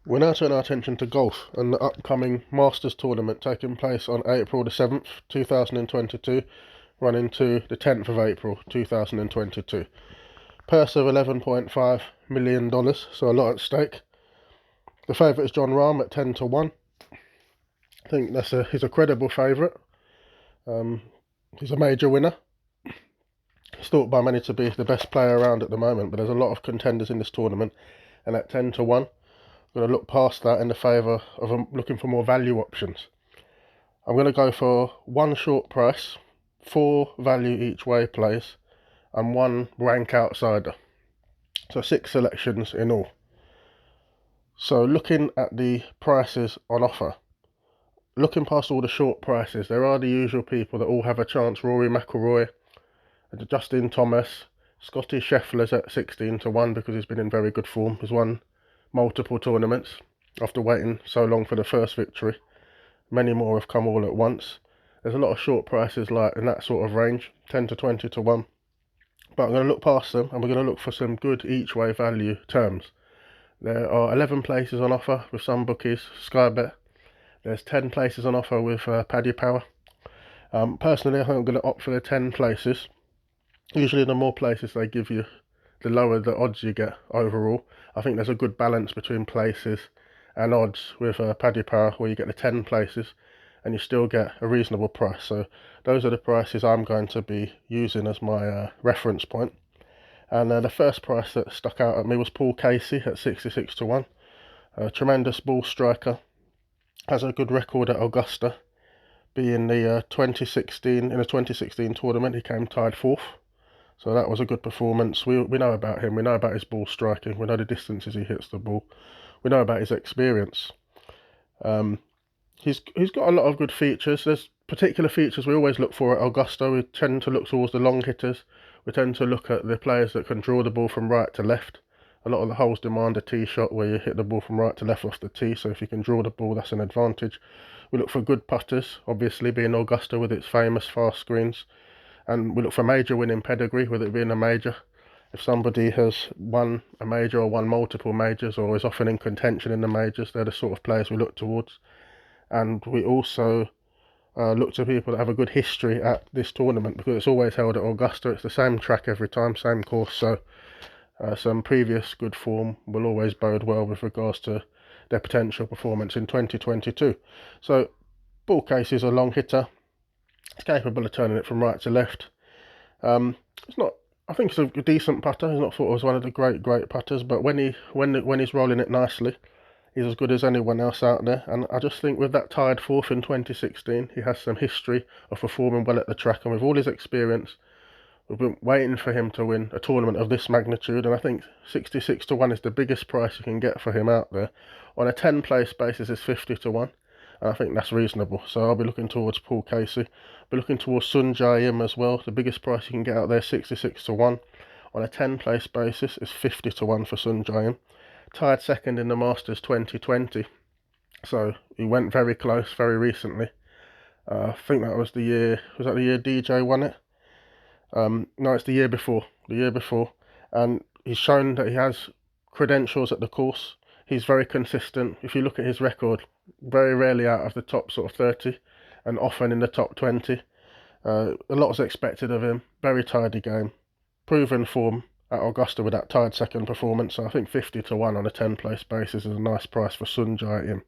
We're now turning our attention to golf and the upcoming Masters tournament taking place on April the 7th, 2022, running to the 10th of April, 2022. Purse of $11.5 million, so a lot at stake. The favourite is Jon Rahm at 10 to 1. I think he's a credible favourite. He's a major winner. He's thought by many to be the best player around at the moment, but there's a lot of contenders in this tournament, and at 10 to 1, I'm going to look past that in the favour of looking for more value options. I'm going to go for one short price, 4 value each way plays, and 1 rank outsider. So 6 selections in all. So looking at the prices on offer, looking past all the short prices, there are the usual people that all have a chance. Rory McIlroy, Dustin Thomas, Scotty Scheffler's at 16 to 1 because he's been in very good form. He's won multiple tournaments after waiting so long for the first victory. Many more have come all at once. There's a lot of short prices like in that sort of range, 10 to 20 to 1. But I'm going to look past them and we're going to look for some good each way value terms. There are 11 places on offer with some bookies, Skybet. There's 10 places on offer with Paddy Power. Personally, I think I'm going to opt for the 10 places. Usually the more places they give you, the lower the odds you get overall. I think there's a good balance between places and odds with Paddy Power, where you get the 10 places and you still get a reasonable price. So those are the prices I'm going to be using as my reference point. And the first price that stuck out at me was Paul Casey at 66 to 1. A tremendous ball striker, has a good record at Augusta. Being the 2016 tournament, he came tied 4th. So that was a good performance. We know about him. We know about his ball striking. We know the distances he hits the ball. We know about his experience. He's got a lot of good features. There's particular features we always look for at Augusta. We tend to look towards the long hitters. We tend to look at the players that can draw the ball from right to left. A lot of the holes demand a tee shot where you hit the ball from right to left off the tee, so if you can draw the ball, that's an advantage. We look for good putters, obviously being Augusta with its famous fast greens, and we look for major winning pedigree, with it being a major. If somebody has won a major or won multiple majors or is often in contention in the majors, they're the sort of players we look towards. And we also look to people that have a good history at this tournament, because it's always held at Augusta. It's the same track every time, same course, so some previous good form will always bode well with regards to their potential performance in 2022. So Paul Casey is a long hitter. He's capable of turning it from right to left. It's not. I think he's a decent putter. He's not thought of as one of the great putters, but when he's rolling it nicely, he's as good as anyone else out there. And I just think with that tied 4th in 2016, he has some history of performing well at the track, and with all his experience, we've been waiting for him to win a tournament of this magnitude, and I think 66 to 1 is the biggest price you can get for him out there. On a 10 place basis, it's 50 to 1, and I think that's reasonable. So I'll be looking towards Paul Casey. I'll be looking towards Sun Jae-im as well. The biggest price you can get out there, 66 to 1. On a 10 place basis, it's 50 to 1 for Sun Jae-im. Tied second in the Masters 2020, so he went very close very recently. I think that was the year DJ won it? No, it's the year before, and he's shown that he has credentials at the course. He's very consistent. If you look at his record, very rarely out of the top sort of 30, and often in the top 20. A lot was expected of him. Very tidy game, proven form at Augusta with that tied second performance. So I think 50 to 1 on a 10 place basis is a nice price for Sun Jae-im.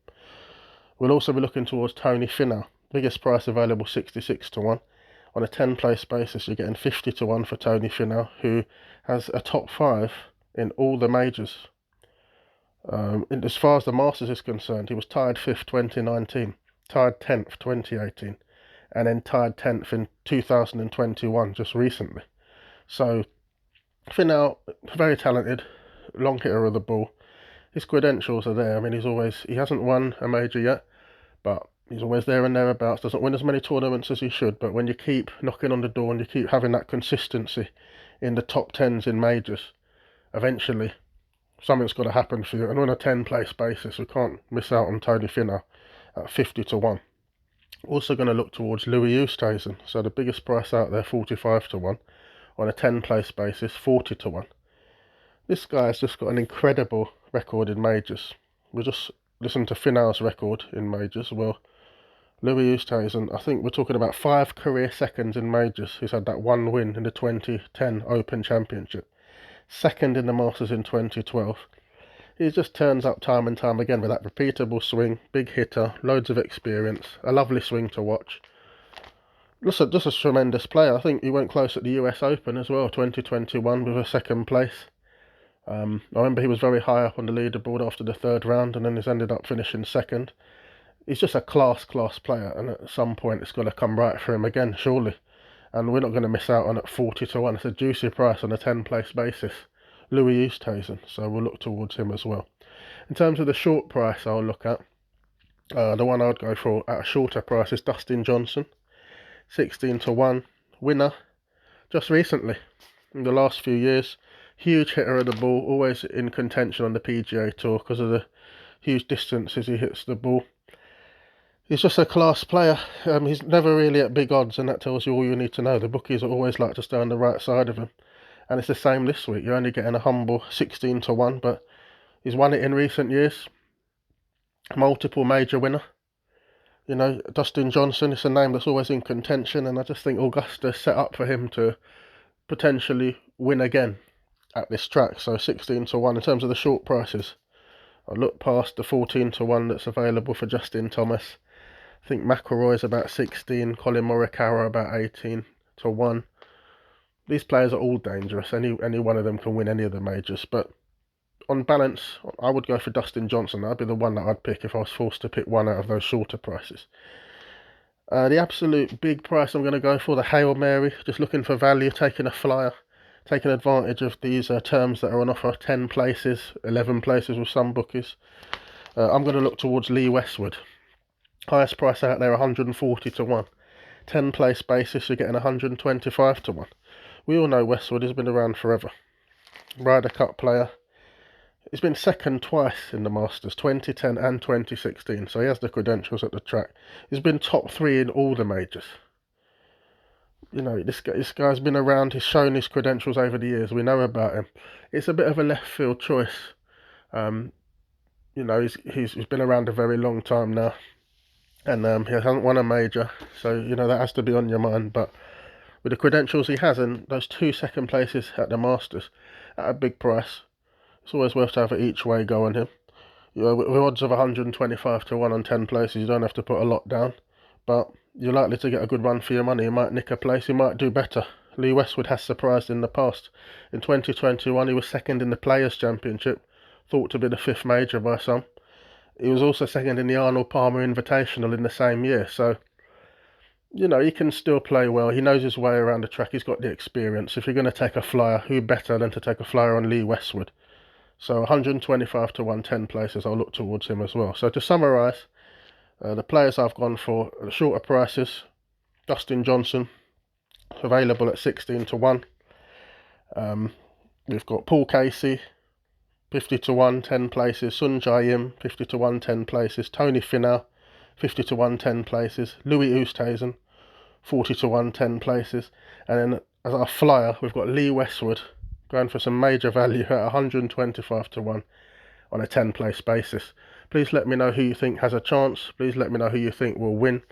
We'll also be looking towards Tony Finau. Biggest price available, 66 to 1. On a 10 place basis, you're getting 50 to 1 for Tony Finau, who has a top 5 in all the majors. As far as the Masters is concerned, he was tied 5th 2019, tied 10th 2018, and then tied 10th in 2021, just recently. So Finau, very talented, long hitter of the ball. His credentials are there. I mean, he hasn't won a major yet, but he's always there and thereabouts. Doesn't win as many tournaments as he should, but when you keep knocking on the door and you keep having that consistency in the top 10s in majors, eventually something's got to happen for you. And on a 10 place basis, we can't miss out on Tony Finau at 50 to 1. Also going to look towards Louis Oosthuizen. So the biggest price out there, 45 to 1. On a 10 place basis, 40 to 1. This guy has just got an incredible record in majors. we just listened to Finau's record in majors. Well, Louis Oosthuizen, I think we're talking about 5 career seconds in majors. He's had that one win in the 2010 Open Championship, second in the Masters in 2012. He just turns up time and time again with that repeatable swing, big hitter, loads of experience, a lovely swing to watch. Just a tremendous player. I think he went close at the US Open as well, 2021, with a second place. I remember he was very high up on the leaderboard after the third round, and then he's ended up finishing second. He's just a class player, and at some point it's got to come right for him again, surely. And we're not going to miss out on it 40 to 1. It's a juicy price on a 10-place basis. Louis Oosthuizen, so we'll look towards him as well. In terms of the short price I'll look at, the one I would go for at a shorter price is Dustin Johnson, 16 to 1, winner just recently, in the last few years. Huge hitter of the ball, always in contention on the PGA Tour because of the huge distances he hits the ball. He's just a class player. He's never really at big odds, and that tells you all you need to know. The bookies always like to stay on the right side of him. And it's the same this week. You're only getting a humble 16 to 1, but he's won it in recent years. Multiple major winner. You know, Dustin Johnson is a name that's always in contention, and I just think Augusta set up for him to potentially win again at this track. So 16 to 1 in terms of the short prices. I'll look past the 14 to 1 that's available for Justin Thomas. I think McIlroy's about 16, Colin Morikawa about 18 to 1. These players are all dangerous. Any one of them can win any of the majors. But on balance, I would go for Dustin Johnson. That'd be the one that I'd pick if I was forced to pick one out of those shorter prices. The absolute big price I'm going to go for, the Hail Mary. Just looking for value, taking a flyer, taking advantage of these terms that are on offer. 10 places, 11 places with some bookies. I'm going to look towards Lee Westwood. Highest price out there, 140 to 1. 10 place basis, you're getting 125 to 1. We all know Westwood has been around forever. Ryder Cup player. He's been second twice in the Masters, 2010 and 2016, so he has the credentials at the track. He's been top 3 in all the majors. You know, this guy's been around, he's shown his credentials over the years, we know about him. It's a bit of a left field choice. You know, he's been around a very long time now, and he hasn't won a major, so, you know, that has to be on your mind. But with the credentials he has and those 2 second places at the Masters at a big price, it's always worth to have an each way go on him. You know, with odds of 125 to 1 on 10 places, you don't have to put a lot down, but you're likely to get a good run for your money. You might nick a place, you might do better. Lee Westwood has surprised in the past. In 2021, he was second in the Players' Championship, thought to be the 5th major by some. He was also second in the Arnold Palmer Invitational in the same year, so, you know, he can still play well. He knows his way around the track, he's got the experience. If you're going to take a flyer, who better than to take a flyer on Lee Westwood? So 125 to 1, 10 places, I'll look towards him as well. So to summarise, the players I've gone for at the shorter prices: Dustin Johnson, available at 16 to 1. We've got Paul Casey, 50 to 1, 10 places. Sun Jae-im, 50 to 1, 10 places. Tony Finau, 50 to 1, 10 places. Louis Oosthuizen, 40 to 1, 10 places. And then as our flyer, we've got Lee Westwood, going for some major value at 125 to 1 on a 10 place basis. Please let me know who you think has a chance. Please let me know who you think will win.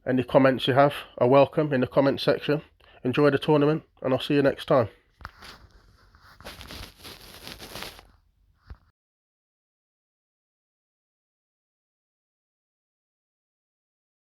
Any comments you have are welcome in the comment section. Enjoy the tournament, and I'll see you next time.